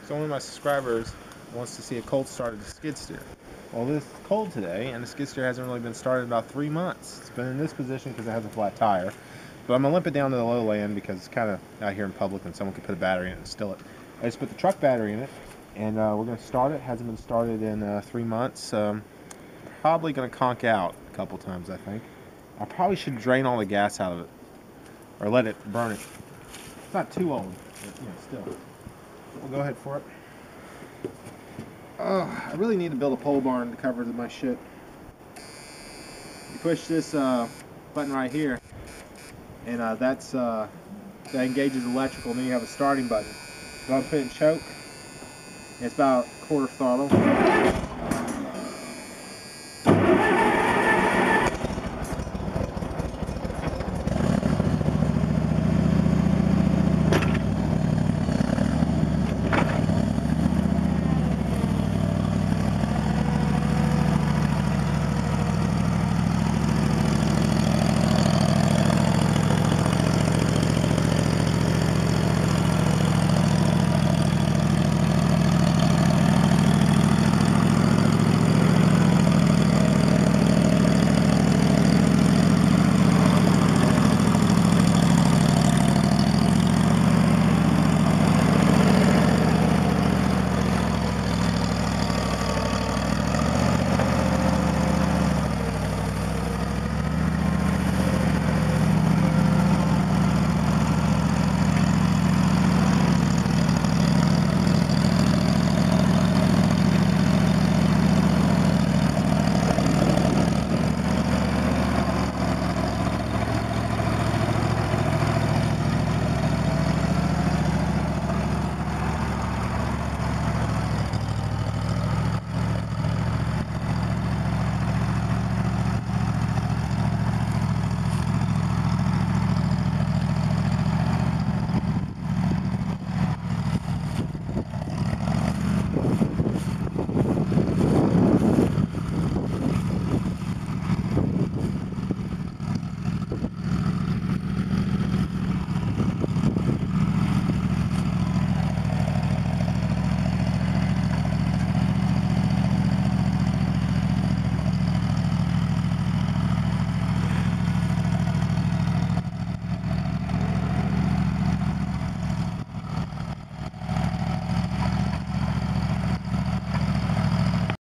So one of my subscribers wants to see a cold started skid steer. Well, it's cold today, and the skid steer hasn't really been started in about 3 months. It's been in this position because it has a flat tire. But I'm going to limp it down to the low land because it's kind of out here in public and someone could put a battery in it and steal it. I just put the truck battery in it, and we're going to start it. Hasn't been started in 3 months. Probably going to conk out a couple times, I think. I probably should drain all the gas out of it, or let it burn it. It's not too old, but still. We'll go ahead for it. Oh, I really need to build a pole barn to cover my shit. You push this button right here, and that engages electrical, and then you have a starting button. Go ahead and put it in choke. And it's about quarter throttle.